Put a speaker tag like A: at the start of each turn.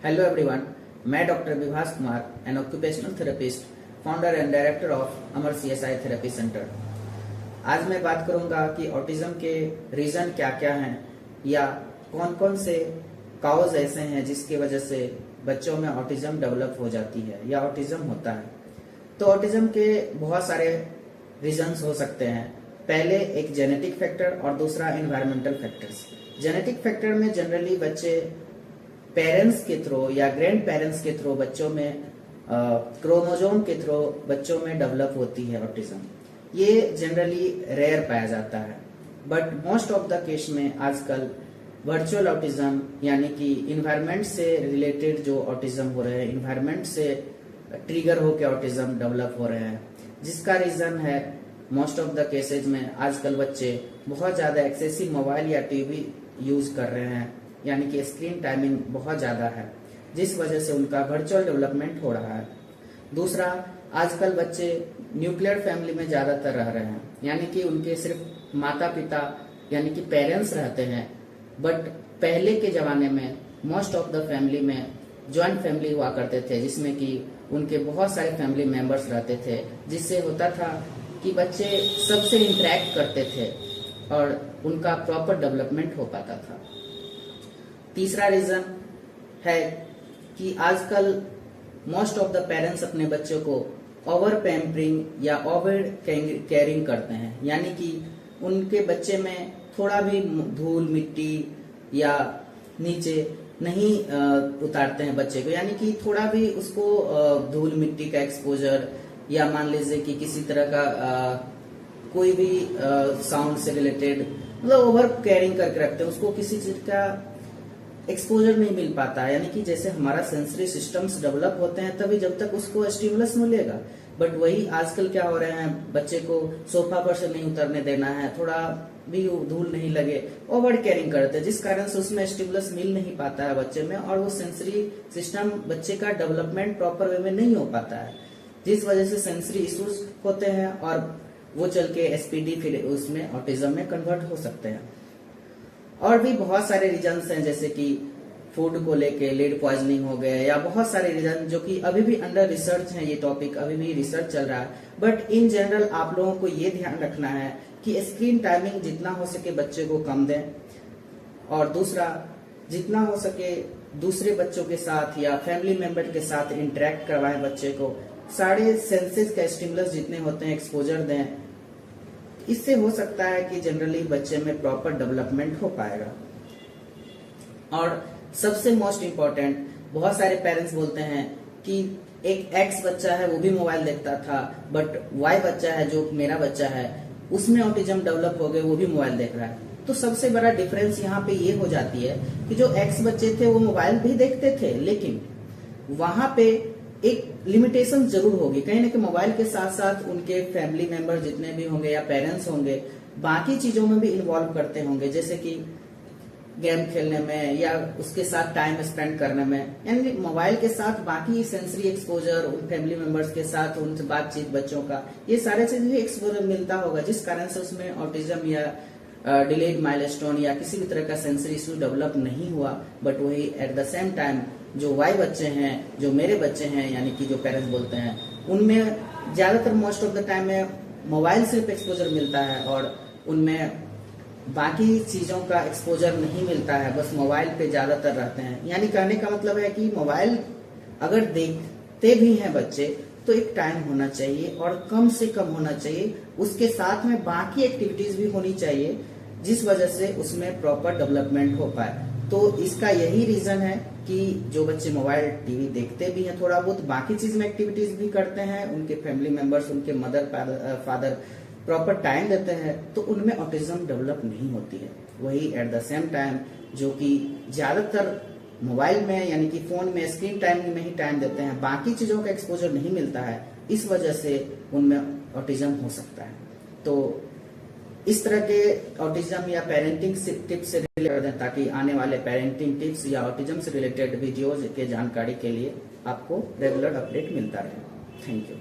A: Hello everyone, मैं doctor Vibhas Kumar, N occupational therapist, founder and director of Amar CSI therapy centre. आज मैं बात करूंगा कि ऑटिज्म के रीजन क्या क्या हैं या कौन कौन से काउज ऐसे हैं जिसकी वजह से बच्चों में ऑटिज्म डेवलप हो जाती है या ऑटिज्म होता है। तो ऑटिज्म के बहुत सारे रीजन्स हो सकते हैं। पहले एक जेनेटिक फैक्टर और दूसरा एनवायरमेंटल फैक्टर्स। जेनेटिक फैक्टर में जनरली बच्चे पेरेंट्स के थ्रू या ग्रैंड पेरेंट्स के थ्रू बच्चों में क्रोमोजोम के थ्रू बच्चों में डेवलप होती है ऑटिज्म। ये जनरली रेयर पाया जाता है, but most of the case में आजकल वर्चुअल ऑटिज्म यानी कि इन्वायरमेंट से रिलेटेड जो ऑटिज्म हो रहे हैं, इन्वायरमेंट से ट्रिगर होकर ऑटिज्म डेवलप हो रहे हैं, जिसका रीजन है मोस्ट ऑफ द केसेज में आजकल बच्चे बहुत ज्यादा एक्सेसिव मोबाइल या टीवी यूज कर रहे हैं, यानी कि स्क्रीन टाइमिंग बहुत ज्यादा है, जिस वजह से उनका वर्चुअल डेवलपमेंट हो रहा है। दूसरा, आजकल बच्चे न्यूक्लियर फैमिली में ज्यादातर रह रहे हैं, यानी कि उनके सिर्फ माता पिता यानी कि पेरेंट्स रहते हैं। बट पहले के जमाने में मोस्ट ऑफ द फैमिली में ज्वाइंट फैमिली हुआ करते थे, जिसमें कि उनके बहुत सारे फैमिली मेंबर्स रहते थे, जिससे होता था कि बच्चे सबसे इंटरेक्ट करते थे और उनका प्रॉपर डेवलपमेंट हो पाता था। तीसरा रीजन है कि आजकल मोस्ट ऑफ द पेरेंट्स अपने बच्चों को ओवर पैम्परिंग या ओवर केयरिंग करते हैं, यानी कि उनके बच्चे में थोड़ा भी धूल मिट्टी या नीचे नहीं उतारते हैं बच्चे को, यानी कि थोड़ा भी उसको धूल मिट्टी का एक्सपोजर या मान लीजिए कि किसी तरह का कोई भी साउंड से रिलेटेड मतलब ओवर केयरिंग करके रखते हैं, उसको किसी चीज का एक्सपोजर नहीं मिल पाता है। यानी कि जैसे हमारा सेंसरी सिस्टम्स डेवलप होते हैं तभी जब तक उसको स्टिमुलस मिलेगा, बट वही आजकल क्या हो रहे हैं, बच्चे को सोफा पर से नहीं उतरने देना है, थोड़ा भी धूल नहीं लगे, ओवर केयरिंग करते हैं, जिस कारण से उसमें स्टिमुलस मिल नहीं पाता है बच्चे में और वो सेंसरी सिस्टम बच्चे का डेवलपमेंट प्रॉपर वे में नहीं हो पाता है, जिस वजह से सेंसरी इश्यूज होते हैं और वो चल के SPD फिर उसमें ऑटिज्म में कन्वर्ट हो सकते हैं। और भी बहुत सारे रीजन्स हैं, जैसे कि फूड को लेके लीड पॉइजनिंग हो गए या बहुत सारे रीजन जो कि अभी भी अंडर रिसर्च है। ये टॉपिक अभी भी रिसर्च चल रहा है, बट इन जनरल आप लोगों को ये ध्यान रखना है कि स्क्रीन टाइमिंग जितना हो सके बच्चे को कम दें, और दूसरा जितना हो सके दूसरे बच्चों के साथ या फैमिली मेंबर के साथ इंटरेक्ट करवाएं बच्चे को, सारे सेंसेस का स्टिमुलस जितने होते हैं एक्सपोजर दें। इससे हो सकता है कि जनरली बच्चे में प्रॉपर डेवलपमेंट हो पाएगा। और सबसे मोस्ट इम्पोर्टेंट, बहुत सारे पेरेंट्स बोलते हैं कि एक X बच्चा है वो भी मोबाइल देखता था, बट Y बच्चा है जो मेरा बच्चा है उसमें ऑटिज्म डेवलप हो गए, वो भी मोबाइल देख रहा है। तो सबसे बड़ा डिफरेंस यहाँ पे ये हो जाती है कि जो X बच्चे थे वो मोबाइल भी देखते थे, लेकिन वहां पे एक लिमिटेशन जरूर होगी। कहीं ना कहीं मोबाइल के साथ साथ उनके फैमिली मेंबर जितने भी होंगे या पेरेंट्स होंगे बाकी चीजों में भी इन्वॉल्व करते होंगे, जैसे कि गेम खेलने में या उसके साथ टाइम स्पेंड करने में, यानी मोबाइल के साथ बाकी सेंसरी एक्सपोजर उन फैमिली मेंबर्स के साथ उनसे बातचीत बच्चों का, ये सारे चीज भी एक्सपोजर मिलता होगा, जिस कारण से उसमें ऑटिज्म या डिलेड माइलस्टोन या किसी भी तरह का सेंसरी इशू डेवलप नहीं हुआ। बट वही एट द सेम टाइम जो Y बच्चे हैं, जो मेरे बच्चे हैं, यानी कि जो पेरेंट्स बोलते हैं, उनमें ज्यादातर मोस्ट ऑफ द टाइम में मोबाइल सिर्फ एक्सपोजर मिलता है और उनमें बाकी चीजों का एक्सपोजर नहीं मिलता है, बस मोबाइल पे ज्यादातर रहते हैं। यानी कहने का मतलब है कि मोबाइल अगर देखते भी हैं बच्चे तो एक टाइम होना चाहिए और कम से कम होना चाहिए, उसके साथ में बाकी एक्टिविटीज भी होनी चाहिए, जिस वजह से उसमें प्रॉपर डेवलपमेंट हो पाए। तो इसका यही रीजन है कि जो बच्चे मोबाइल टीवी देखते भी हैं थोड़ा बहुत, बाकी चीज में एक्टिविटीज भी करते हैं, उनके फैमिली मेंबर्स, उनके मदर फादर प्रॉपर टाइम देते हैं, तो उनमें ऑटिज्म डेवलप नहीं होती है। वही एट द सेम टाइम जो कि ज्यादातर मोबाइल में यानी कि फोन में स्क्रीन टाइम में ही टाइम देते हैं, बाकी चीजों का एक्सपोजर नहीं मिलता है, इस वजह से उनमें ऑटिज्म हो सकता है। तो इस तरह के ऑटिज्म या पेरेंटिंग टिप्स से रिलेटेड हैं, ताकि आने वाले पेरेंटिंग टिप्स या ऑटिज्म से रिलेटेड वीडियोज के जानकारी के लिए आपको रेगुलर अपडेट मिलता रहे। Thank you.